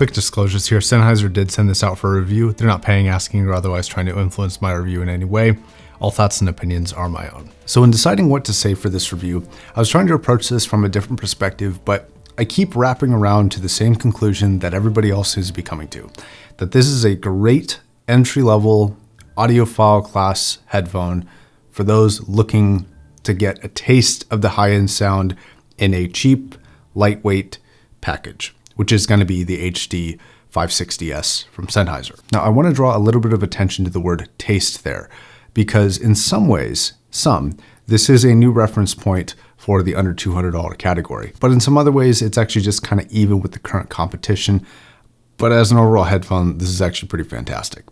quick disclosures here. Sennheiser did send this out for a review. They're not paying, asking, or otherwise trying to influence my review in any way. All thoughts and opinions are my own. So in deciding what to say for this review, I was trying to approach this from a different perspective, but I keep wrapping around to the same conclusion that everybody else seems to be coming to, that this is a great entry-level audiophile class headphone for those looking to get a taste of the high-end sound in a cheap, lightweight package, which is going to be the HD560S from Sennheiser. Now, I want to draw a little bit of attention to the word taste there, because in some ways, this is a new reference point for the under $200 category. But in some other ways, it's actually just kind of even with the current competition. But as an overall headphone, this is actually pretty fantastic.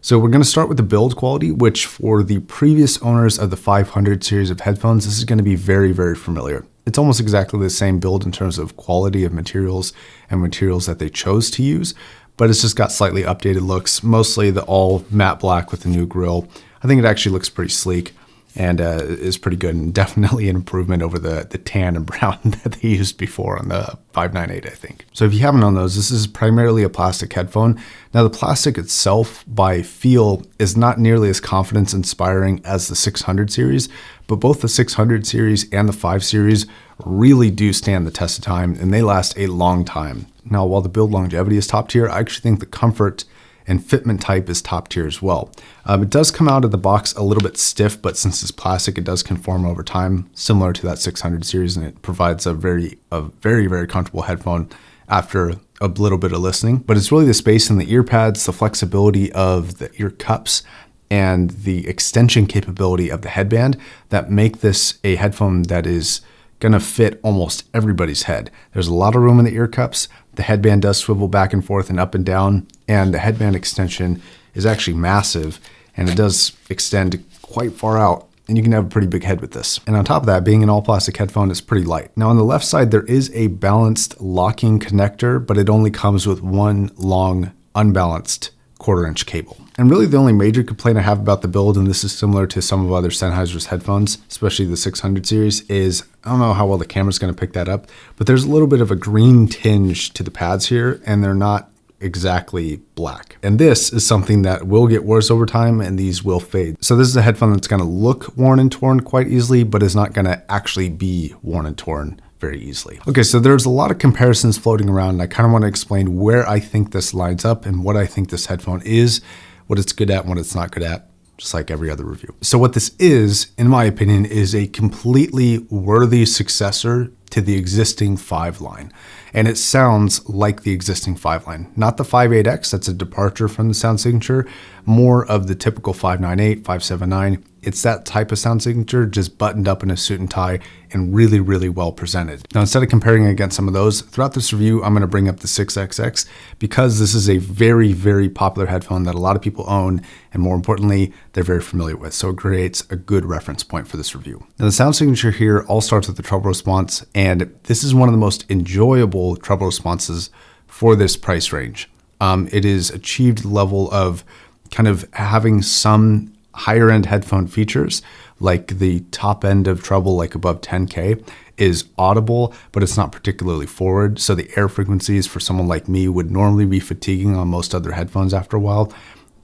So we're going to start with the build quality, which for the previous owners of the 500 series of headphones, this is going to be very, very familiar. It's almost exactly the same build in terms of quality of materials and materials that they chose to use, but it's just got slightly updated looks, mostly the all matte black with the new grille. I think it actually looks pretty sleek and is pretty good, and definitely an improvement over the tan and brown that they used before on the 598, I think. So if you haven't known those, this is primarily a plastic headphone. Now the plastic itself by feel is not nearly as confidence inspiring as the 600 series, but both the 600 series and the 5 series really do stand the test of time, and they last a long time. Now, while the build longevity is top tier, I actually think the comfort and fitment type is top tier as well. It does come out of the box a little bit stiff, but since it's plastic, it does conform over time, similar to that 600 series, and it provides a very, very comfortable headphone after a little bit of listening. But it's really the space in the ear pads, the flexibility of the ear cups, and the extension capability of the headband that make this a headphone that is gonna fit almost everybody's head. There's a lot of room in the ear cups. The headband does swivel back and forth and up and down, and the headband extension is actually massive, and it does extend quite far out, and you can have a pretty big head with this. And on top of that, being an all plastic headphone, it's pretty light. Now on the left side, there is a balanced locking connector, but it only comes with one long unbalanced 1/4-inch cable. And really the only major complaint I have about the build, and this is similar to some of other Sennheiser's headphones, especially the 600 series, is I don't know how well the camera's going to pick that up, but there's a little bit of a green tinge to the pads here, and they're not exactly black. And this is something that will get worse over time, and these will fade. So this is a headphone that's going to look worn and torn quite easily, but is not going to actually be worn and torn very easily. Okay, so there's a lot of comparisons floating around, and I kind of want to explain where I think this lines up and what I think this headphone is, what it's good at and what it's not good at, just like every other review. So what this is, in my opinion, is a completely worthy successor to the existing 5 line. And it sounds like the existing 5 line. Not the 58X, that's a departure from the sound signature, more of the typical 598, 579. It's that type of sound signature, just buttoned up in a suit and tie and really, really well presented. Now, instead of comparing against some of those, throughout this review, I'm gonna bring up the 6XX because this is a very, very popular headphone that a lot of people own, and more importantly, they're very familiar with. So it creates a good reference point for this review. Now, the sound signature here all starts with the treble response, and this is one of the most enjoyable treble responses for this price range. It is achieved level of kind of having some higher end headphone features, like the top end of treble, like above 10K, is audible, but it's not particularly forward. So the air frequencies for someone like me would normally be fatiguing on most other headphones after a while.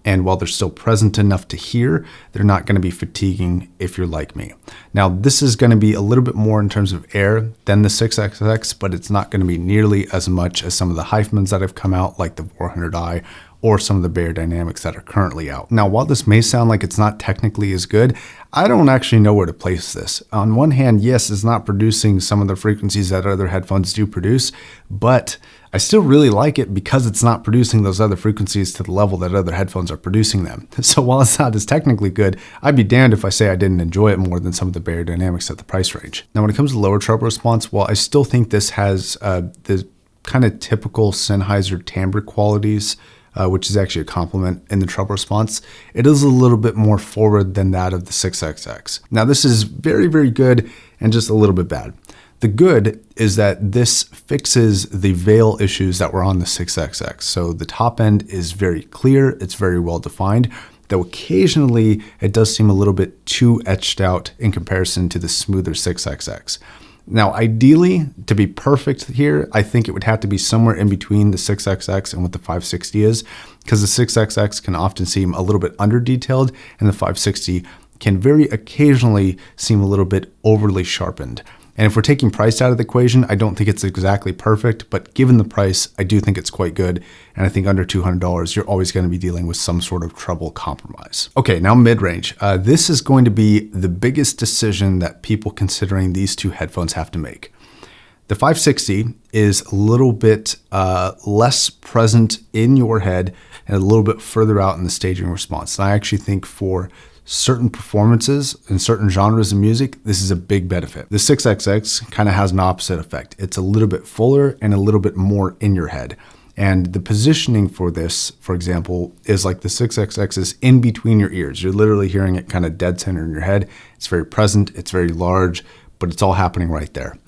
And while they're still present enough to hear, they're not going to be fatiguing if you're like me. Now, this is going to be a little bit more in terms of air than the 6XX, but it's not going to be nearly as much as some of the Hyphmans that have come out, like the 400i, or some of the Bayer Dynamics that are currently out. Now, while this may sound like it's not technically as good, I don't actually know where to place this. On one hand, yes, it's not producing some of the frequencies that other headphones do produce, but I still really like it because it's not producing those other frequencies to the level that other headphones are producing them. So while it's not as technically good, I'd be damned if I say I didn't enjoy it more than some of the Bayer Dynamics at the price range. Now, when it comes to lower treble response, while I still think this has the kind of typical Sennheiser timbre qualities, which is actually a compliment in the treble response, it is a little bit more forward than that of the 6XX. Now, this is very, very good and just a little bit bad. The good is that this fixes the veil issues that were on the 6XX. So the top end is very clear, it's very well defined, though occasionally it does seem a little bit too etched out in comparison to the smoother 6XX. Now, ideally, to be perfect here, I think it would have to be somewhere in between the 6XX and what the 560 is, because the 6XX can often seem a little bit under detailed and the 560 can very occasionally seem a little bit overly sharpened. And if we're taking price out of the equation, I don't think it's exactly perfect, but given the price, I do think it's quite good. And I think under $200, you're always going to be dealing with some sort of treble compromise. Okay, now mid-range. This is going to be the biggest decision that people considering these two headphones have to make. The 560 is a little bit less present in your head and a little bit further out in the staging response. And I actually think for certain performances in certain genres of music, this is a big benefit. The 6XX kind of has an opposite effect. It's a little bit fuller and a little bit more in your head. And the positioning for this, for example, is like the 6XX is in between your ears. You're literally hearing it kind of dead center in your head. It's very present, it's very large, but it's all happening right there.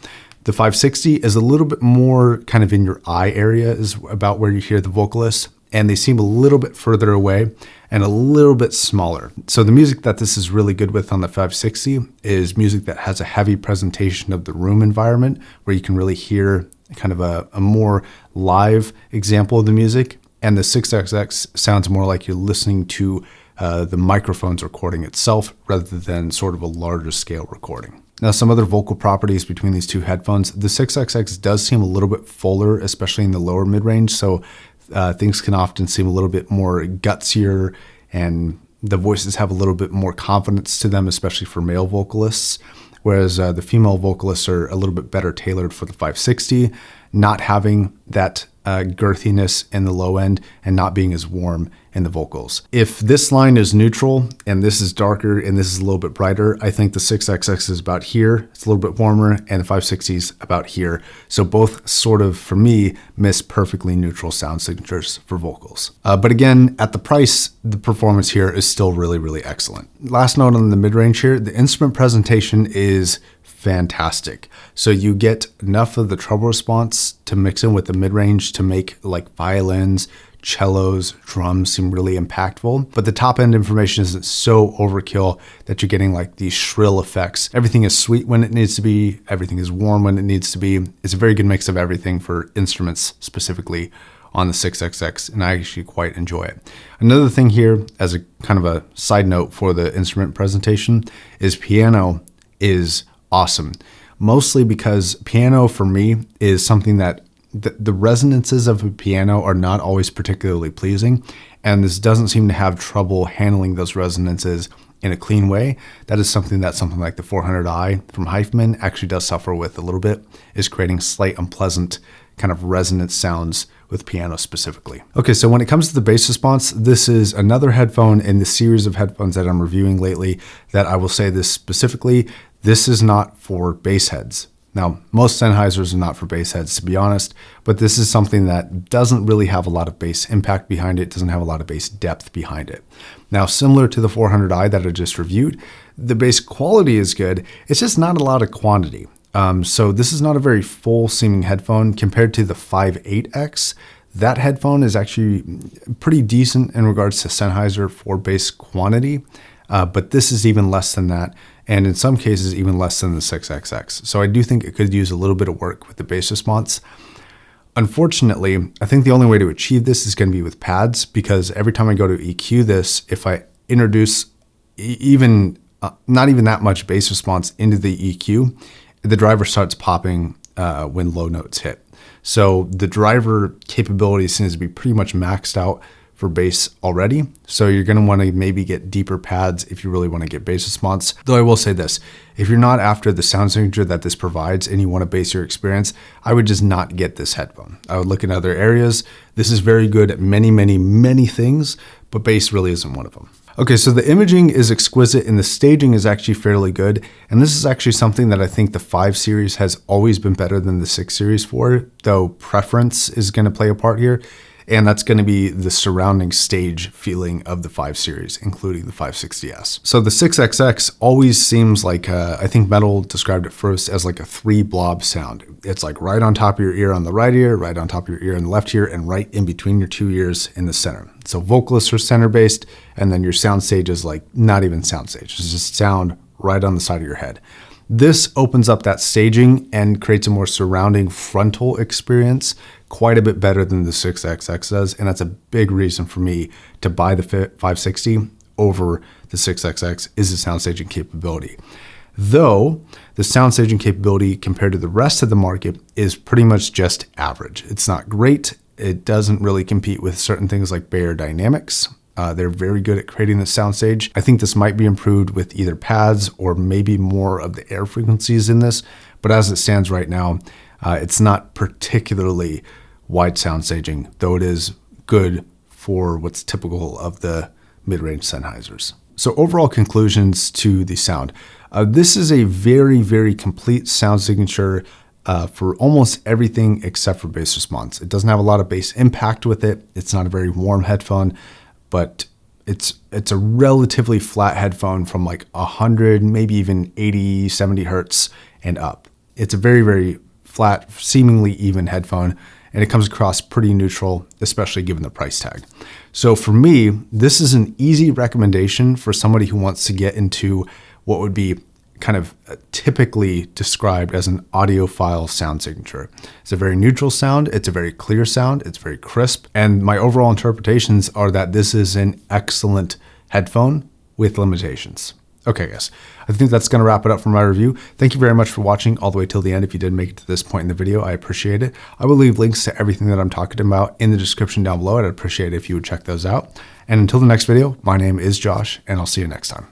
The 560 is a little bit more kind of in your eye area, is about where you hear the vocalists, and they seem a little bit further away and a little bit smaller. So the music that this is really good with on the 560 is music that has a heavy presentation of the room environment, where you can really hear kind of a more live example of the music. And the 6XX sounds more like you're listening to the microphone's recording itself rather than sort of a larger scale recording. Now, some other vocal properties between these two headphones. The 6XX does seem a little bit fuller, especially in the lower mid-range. So things can often seem a little bit more gutsier, and the voices have a little bit more confidence to them, especially for male vocalists. Whereas the female vocalists are a little bit better tailored for the 560, not having that girthiness in the low end and not being as warm in the vocals. If this line is neutral and this is darker and this is a little bit brighter, I think the 6XX is about here. It's a little bit warmer, and the 560 is about here. So both sort of, for me, miss perfectly neutral sound signatures for vocals. But again, at the price, the performance here is still really, really excellent. Last note on the mid-range here, the instrument presentation is fantastic. So you get enough of the treble response to mix in with the mid-range to make like violins, cellos, drums seem really impactful, but the top end information isn't so overkill that you're getting like these shrill effects. Everything is sweet when it needs to be, everything is warm when it needs to be. It's a very good mix of everything for instruments specifically on the 6XX, and I actually quite enjoy it. Another thing here, as a kind of a side note for the instrument presentation, is piano is awesome. Mostly because piano for me is something that the resonances of a piano are not always particularly pleasing, and this doesn't seem to have trouble handling those resonances in a clean way. That is something that something like the 400i from Hyphen actually does suffer with a little bit, is creating slight unpleasant kind of resonance sounds with piano specifically. Okay, so when it comes to the bass response, this is another headphone in the series of headphones that I'm reviewing lately that I will say this specifically, this is not for bass heads. Now, most Sennheisers are not for bass heads, to be honest, but this is something that doesn't really have a lot of bass impact behind it, doesn't have a lot of bass depth behind it. Now, similar to the 400i that I just reviewed, the bass quality is good, it's just not a lot of quantity. So this is not a very full seeming headphone compared to the 5.8X. That headphone is actually pretty decent in regards to Sennheiser for bass quantity, but this is even less than that, and in some cases even less than the 6XX. So I do think it could use a little bit of work with the bass response. Unfortunately, I think the only way to achieve this is going to be with pads, because every time I go to EQ this, if I introduce even not even that much bass response into the EQ, the driver starts popping when low notes hit. So the driver capability seems to be pretty much maxed out for bass already. So you're going to want to maybe get deeper pads if you really want to get bass response. Though I will say this, if you're not after the sound signature that this provides and you want to base your experience, I would just not get this headphone. I would look in other areas. This is very good at many, many, many things, but bass really isn't one of them. Okay, so the imaging is exquisite and the staging is actually fairly good. And this is actually something that I think the 5 series has always been better than the 6 series for, though preference is going to play a part here. And that's going to be the surrounding stage feeling of the 5 series, including the 560S. So the 6XX always seems like, I think Metal described it first as like a 3 blob sound. It's like right on top of your ear on the right ear, right on top of your ear on the left ear, and right in between your 2 ears in the center. So vocalists are center based, and then your soundstage is like not even soundstage. It's just sound right on the side of your head. This opens up that staging and creates a more surrounding frontal experience quite a bit better than the 6XX does. And that's a big reason for me to buy the 560 over the 6XX is the sound staging capability. Though the sound staging capability compared to the rest of the market is pretty much just average. It's not great. It doesn't really compete with certain things like Bayer Dynamics. They're very good at creating the soundstage. I think this might be improved with either pads or maybe more of the air frequencies in this, but as it stands right now, it's not particularly wide soundstaging, though it is good for what's typical of the mid-range Sennheisers. So overall conclusions to the sound. This is a very, very complete sound signature for almost everything except for bass response. It doesn't have a lot of bass impact with it. It's not a very warm headphone, but it's a relatively flat headphone from like 100, maybe even 80, 70 hertz and up. It's a very, very flat, seemingly even headphone, and it comes across pretty neutral, especially given the price tag. So for me, this is an easy recommendation for somebody who wants to get into what would be kind of typically described as an audiophile sound signature. It's a very neutral sound. It's a very clear sound. It's very crisp. And my overall interpretations are that this is an excellent headphone with limitations. Okay, guys, I think that's going to wrap it up for my review. Thank you very much for watching all the way till the end. If you did make it to this point in the video, I appreciate it. I will leave links to everything that I'm talking about in the description down below. I'd appreciate it if you would check those out. And until the next video, my name is Josh, and I'll see you next time.